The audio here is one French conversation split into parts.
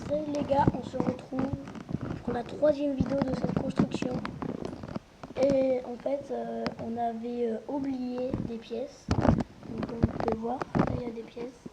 Salut les gars, on se retrouve pour la troisième vidéo de cette construction. Et en fait, on avait oublié des pièces. Donc comme vous pouvez voir, là il y a des pièces.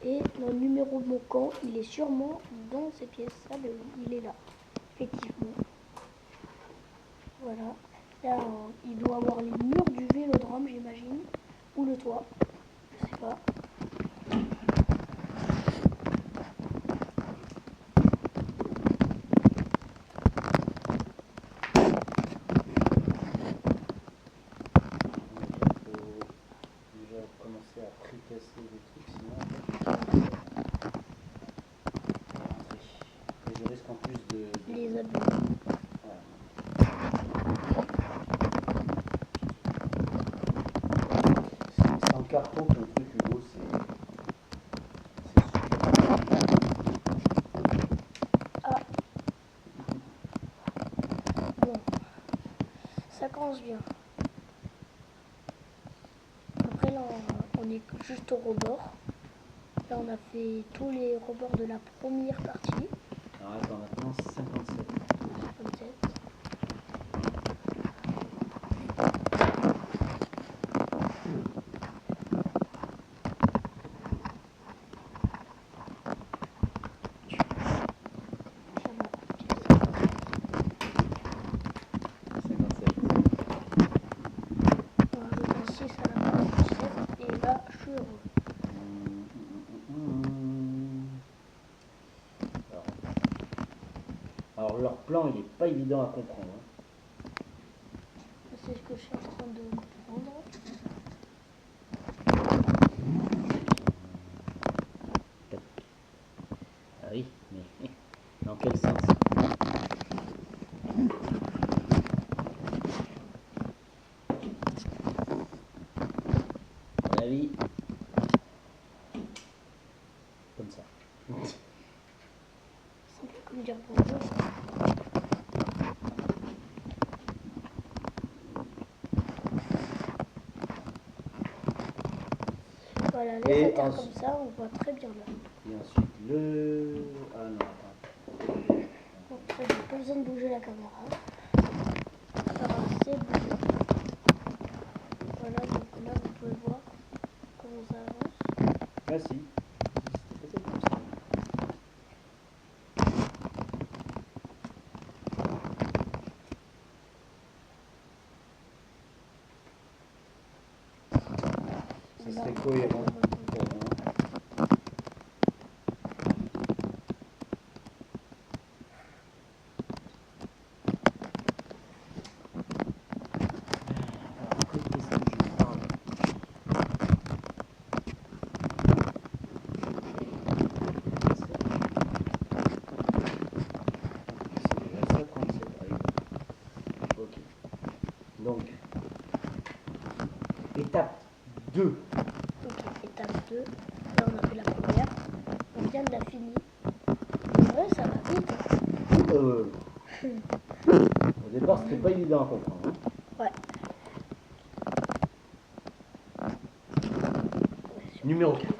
Et le numéro de mon camp, il est sûrement dans ces pièces. Ah ben oui, il est là, effectivement. Voilà. Là, il doit avoir les murs du vélodrome, j'imagine. Ou le toit, je sais pas. Commencer à pré-casser des trucs, sinon et je risque en plus de les abus. Voilà. Sans carton, ton truc Hugo, c'est Ah. Bon, ça commence bien. Après là, on est juste au rebord. Là, on a fait tous les rebords de la première partie. Alors attends, maintenant 57. 57. Alors leur plan, il n'est pas évident à comprendre. C'est ce que je suis en train de comprendre. Ah oui, mais dans quel sens? À mon avis, comme ça. C'est comme dire bonjour. Voilà, laisse la terre comme ça, on voit très bien là. Et ensuite le... Ah non, attends. Donc ça, j'ai pas besoin de bouger la caméra. Ça va assez bouger. Voilà, donc là vous pouvez voir comment ça avance. Ah si, c'était comme ça. Ça serait cohérent pour moi. Donc, étape 2. Ok, étape 2. Là, on a fait la première. On vient de la finir. Ouais, ça va vite. Au départ, c'était pas évident à comprendre. Hein. Ouais. Numéro 4.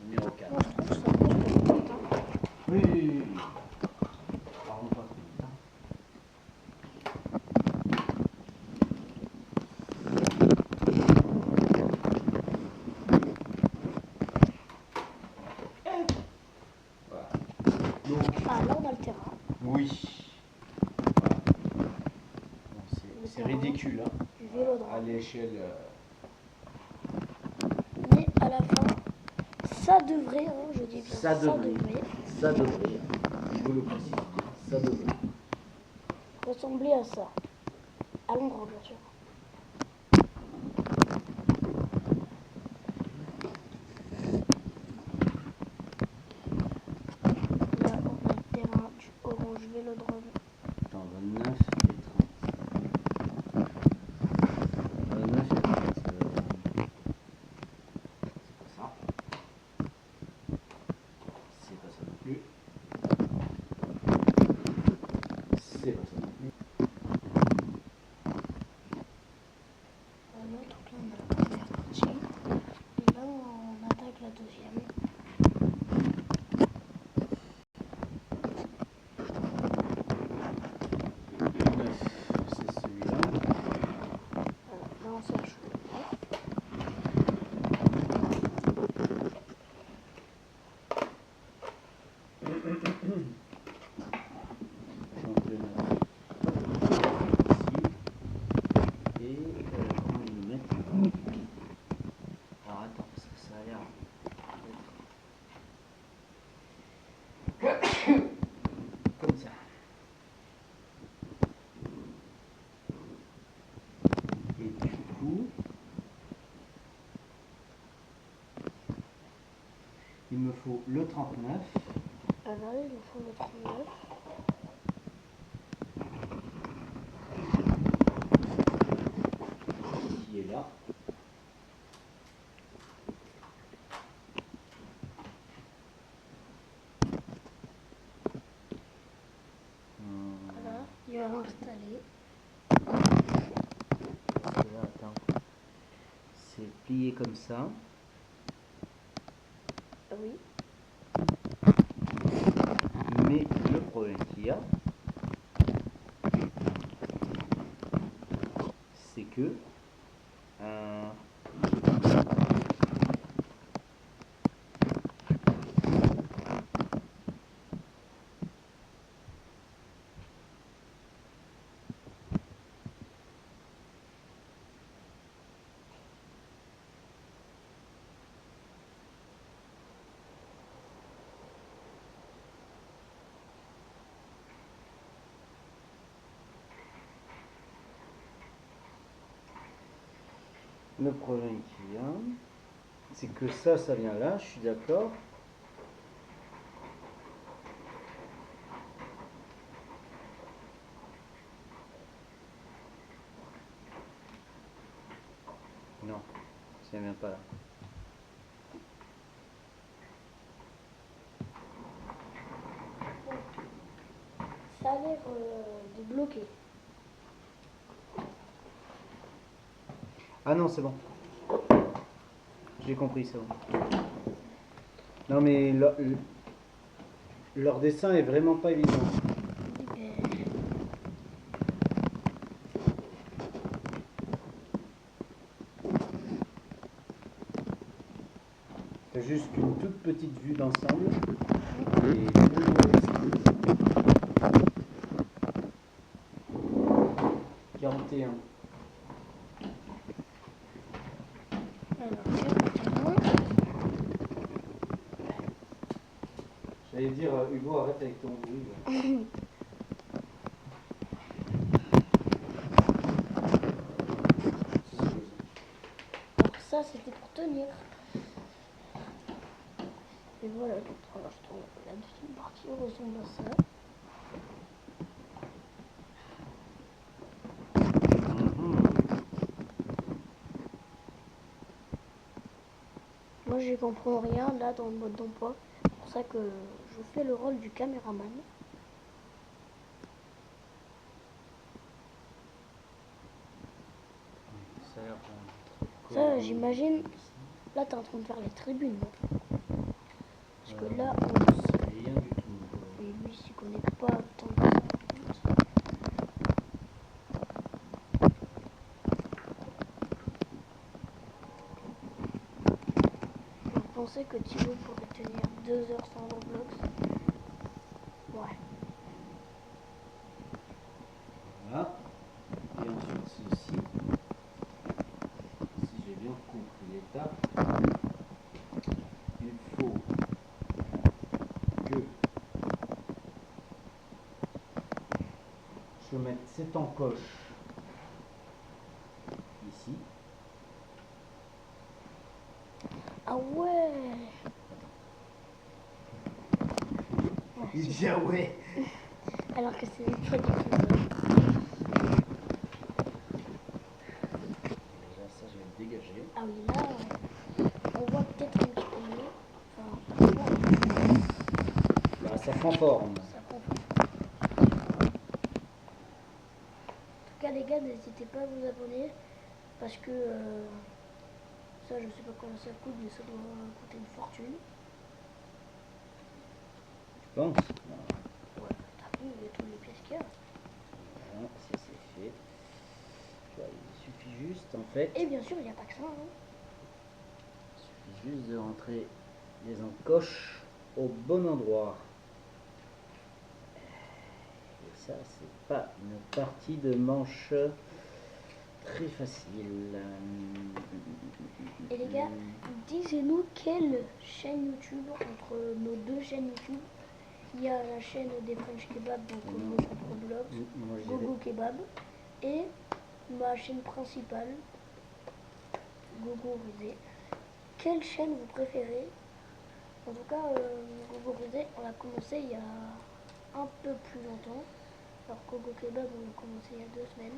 Numéro 4. Moi, je trouve ça bon. Oui. Pardon, pas trop vite. Voilà. Donc, ah, là, on a le terrain. oui. Voilà. C'est ridicule, hein, Du vélodrome. à l'échelle. Mais à la fin, ça devrait, hein, je dis bien, Ça devrait. Je vous le précise, ça devrait. Ressembler à ça. À l'endroit, bien sûr. Là, on a le terrain du Orange Vélodrome. Attends, 29 et 30. 29 et 30. C'est pas ça. C'est pas ça non plus. me faut le 39. Alors, il nous faut le 39. Qui est là. Voilà, il va l'installer. Là, attends. C'est plié comme ça. Oui. Mais le problème qu'il y a, c'est que le problème qu'il y a, c'est que ça vient là, je suis d'accord. Non, ça vient pas là. Ça a l'air de bloquer. Ah non, c'est bon. J'ai compris, c'est bon. Non mais leur dessin est vraiment pas évident. C'est juste une toute petite vue d'ensemble. Et 41. Alors, 41. J'allais dire, Hugo, arrête avec ton bruit. Alors ça, c'était pour tenir. Et voilà, donc pour l'instant, la deuxième partie ressemble à ça. Moi, j'y comprends rien là dans le mode d'emploi. C'est pour ça que je fais le rôle du caméraman. Ça a l'air Ça, j'imagine. Là, t'es en train de faire les tribunes. Parce que là, rien du tout. et lui, s'y connaît pas tant que ça. Vous pensez que Thibaut pourrait tenir 2 heures sans Roblox? Ouais. Voilà. Et ensuite ceci. Si j'ai bien compris l'étape, il faut que je mette cette encoche ici. Ah ouais. Il dit ah ouais. Alors que c'est pas du tout ça. Déjà ça je vais le dégager. Ah oui, là, ouais. On voit peut-être un petit peu mieux. Enfin, Là ça prend forme. ça prend forme. En tout cas, les gars, n'hésitez pas à vous abonner. Parce que ça, je sais pas combien ça coûte, mais ça doit coûter une fortune. Je pense. Ouais, t'as vu, il y a toutes les pièces qu'il y a. Voilà, ça c'est fait. Voilà, il suffit juste en fait. Et bien sûr, il n'y a pas que ça. Hein. Il suffit juste de rentrer les encoches au bon endroit. Et ça, c'est pas une partie de manche très facile. Et les gars, disez-nous quelle chaîne YouTube, entre nos deux chaînes YouTube, il y a la chaîne des French Kebab, donc mon propre blog, Gogo Kebab, et ma chaîne principale, Gogo Risé. Quelle chaîne vous préférez En tout cas, Gogo Rosé, on l'a commencé il y a un peu plus longtemps. Alors Gogo Kebab, on l'a commencé il y a 2 semaines.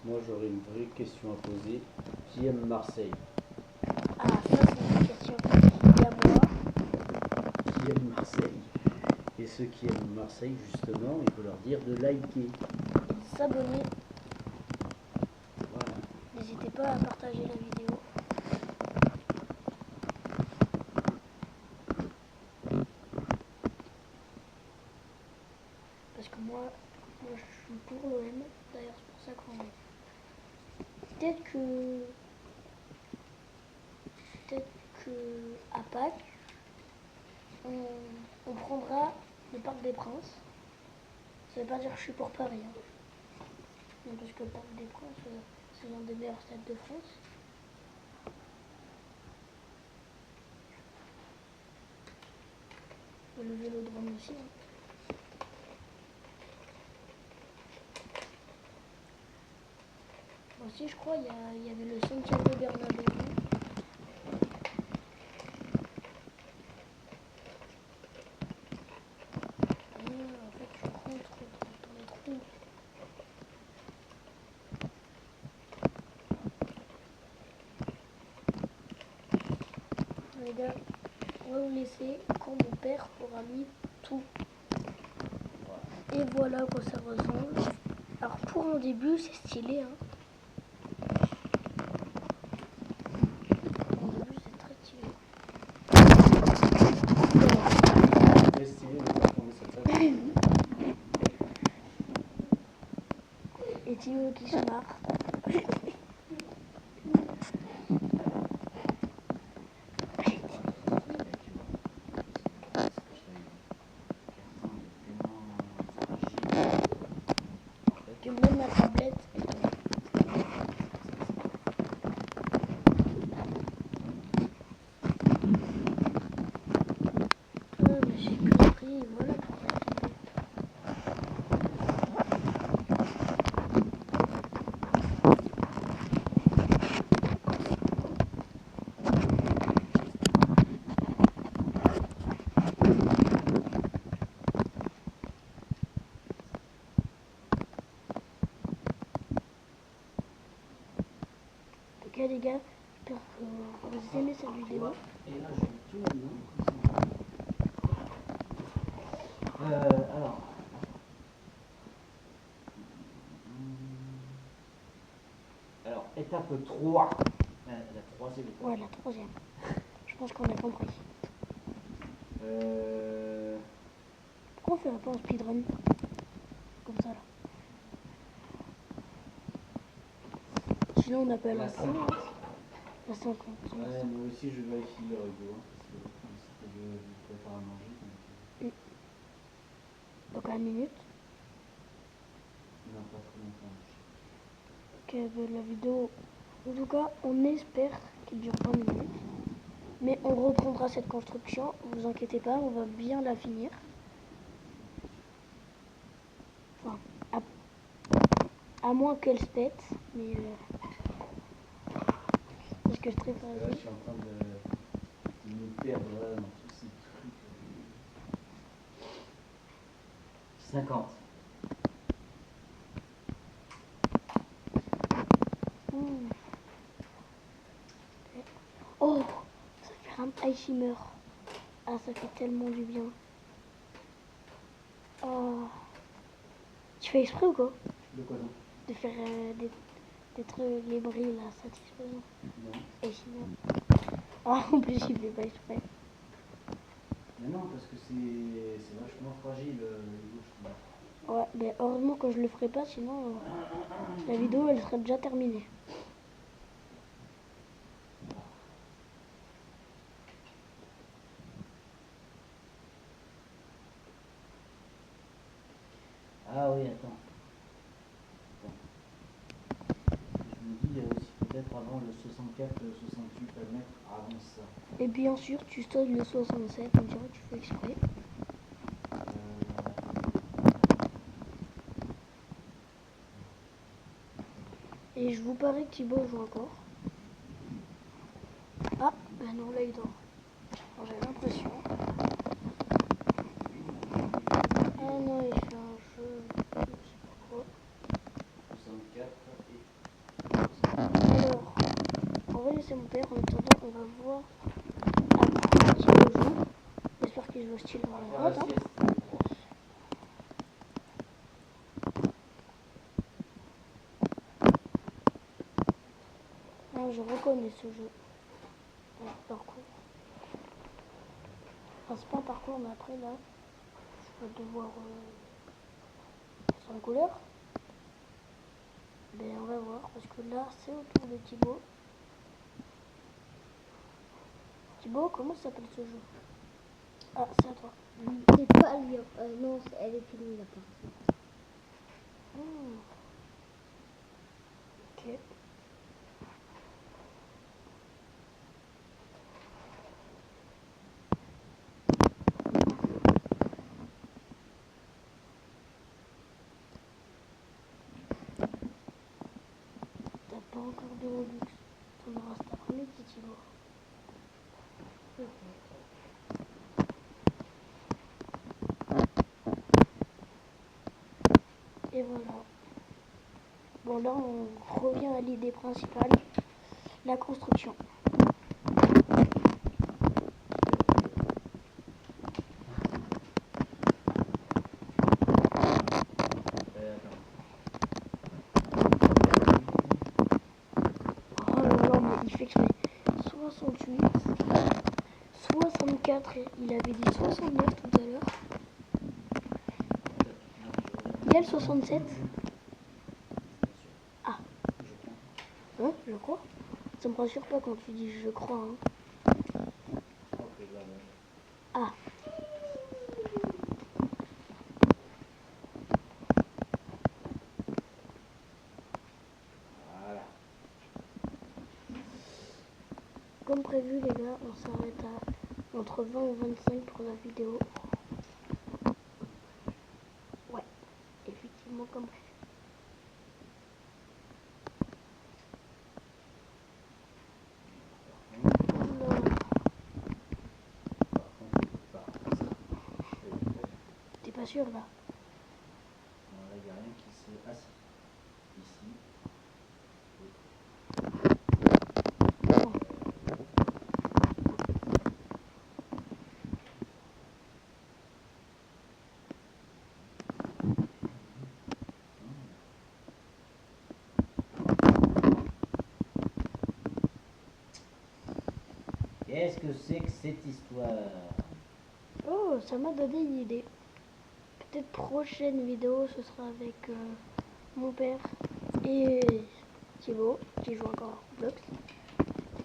Moi, j'aurais une vraie question à poser. Qui aime Marseille? Ah, ça c'est une question. Il y a moi. Qui aime Marseille? Et ceux qui aiment Marseille, justement, il faut leur dire de liker. Et de s'abonner. Voilà. N'hésitez pas à partager la vidéo. Parce que moi je suis pour l'OM. D'ailleurs, c'est pour ça qu'on est. Peut-être que à Pâques, on prendra le Parc des Princes. Ça veut pas dire que je suis pour Paris. Hein. Non, parce que le Parc des Princes, c'est l'un des meilleurs stades de France. Le Vélodrome aussi. Hein. Aussi, je crois, il y avait le Santiago Bernabéu. En fait, je rentre dans les trous. Les gars, on va vous laisser quand mon père aura mis tout. Et voilà à quoi ça ressemble. Alors pour un début, c'est stylé. Hein. Pour un début, c'est très stylé. Très stylé de faire tomber cette table. Et Timo qui se marre. Que même ma tablette est tombée. Ah, mais j'ai compris, voilà pourquoi elle est tombée. En tout cas les gars, j'espère que vous aimez cette vidéo. Et là, je tourne. Alors. Alors, étape 3. La troisième étape. Ouais, la troisième. Je pense qu'on a compris. Pourquoi on fait pas en speedrun? Comme ça là. Sinon on appelle La un pro. 50. La 50. Ouais, moi aussi je vérifie le rideau. Parce que je préfère à manger. Donc à 1 minute. Non, pas trop longtemps. Ok, la vidéo. En tout cas, on espère qu'il dure 20 minutes. Mais on reprendra cette construction. Vous inquiétez pas, on va bien la finir. Enfin, à moins qu'elle se pète. Mais parce que je très Là, je suis en train de me perdre là, dans tous ces trucs. 50. Oh, ça fait un high shimmer. Ah, ça fait tellement du bien. Oh. Tu fais exprès ou quoi? De quoi donc? De faire des trucs, les brilles là, satisfaisants. Non. High shimmer. Ah, en plus, il fait pas exprès. Mais non, parce que c'est vachement fragile, les gauches. Ouais, mais heureusement que je le ferai pas, sinon la vidéo elle serait déjà terminée. Ah oui, attends. Je me dis, il y a aussi peut-être avant le 64, le 68 à mettre avant ça. Et bien sûr, tu stolles le 67, on dirait que tu fais exprès. Et je vous parie que Thibaut joue encore. Ah, Ah non, là il dort. Bon, j'ai l'impression. Ah non, il fait un jeu. Je sais pas quoi. 64 et... Alors, on va laisser mon père. En attendant, on va voir à quoi il joue. J'espère qu'il joue au style Avant la Valorant. sieste. Ah, je reconnais ce jeu. Ouais, parcours. Enfin, c'est pas un parcours, mais après là, je vais devoir sans couleur. Ben, on va voir, parce que là, c'est au tour de Thibaut. Thibaut, comment s'appelle ce jeu? Ah, c'est à toi. C'est pas Lyon. Non, elle est finie la partie. Ok. T'as pas encore de Robux. T'en auras cet après-midi, Thibaut. Et voilà. Bon, là, on revient à l'idée principale, la construction. Oh là là, mais il fait exprès. 68, 64, il avait dit 69 tout à l'heure. Il a le 67. Ah, hein, je crois. Ça me rassure pas quand tu dis je crois. Hein. Ah. Voilà. Comme prévu, les gars, on s'arrête à entre 20 et 25 pour la vidéo. Ouais, effectivement, comme prévu. T'es pas sûr là? Non, là, il n'y a rien qui se... Ah si. Ici. Qu'est-ce que c'est que cette histoire? Oh, ça m'a donné une idée. Peut-être prochaine vidéo, ce sera avec mon père et Thibaut, qui joue encore à Roblox.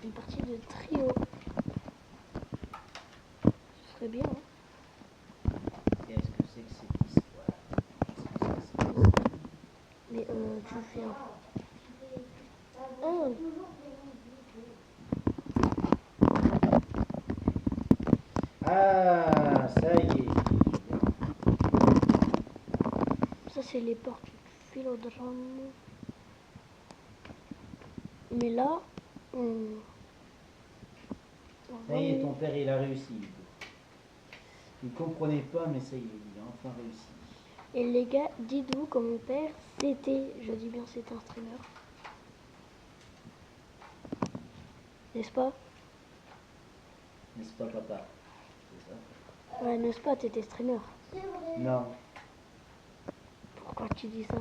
Une partie de trio. Ce serait bien, hein. Qu'est-ce que c'est que cette histoire? Qu'est-ce que c'est que cette histoire? Mais tu fais un... Oh, Ah, ça y est. ça c'est les portes du philodrome. Mais là, on... Ça y est, ton père, il a réussi. Il comprenait pas, mais ça y est, il a enfin réussi. Et les gars, dites-vous que mon père, c'était, je dis bien c'était un streamer. N'est-ce pas? N'est-ce pas, papa? C'est ça? Ouais, n'est-ce pas, t'étais streamer. Non. Pourquoi tu dis ça?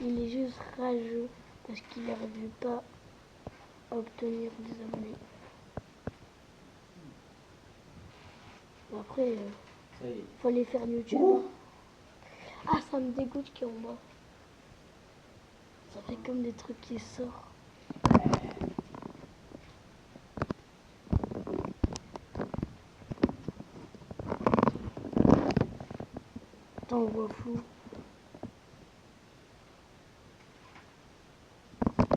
Il est juste rageux parce qu'il n'arrive pas à obtenir des abonnés. Après, Ça y est. faut aller faire YouTube. Hein. Ah, ça me dégoûte qu'il y ait en bas. Ça fait comme des trucs qui sortent. Attends, on voit flou.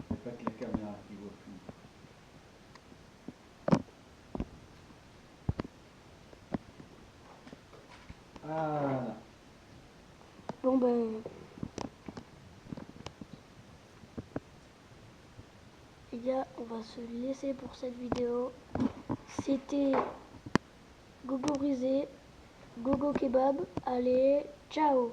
C'est pas que la caméra qui voit plus. Ah, là. Bon ben, les gars, on va se laisser pour cette vidéo. C'était Gogo Brisé, Gogo Kebab. Allez, ciao!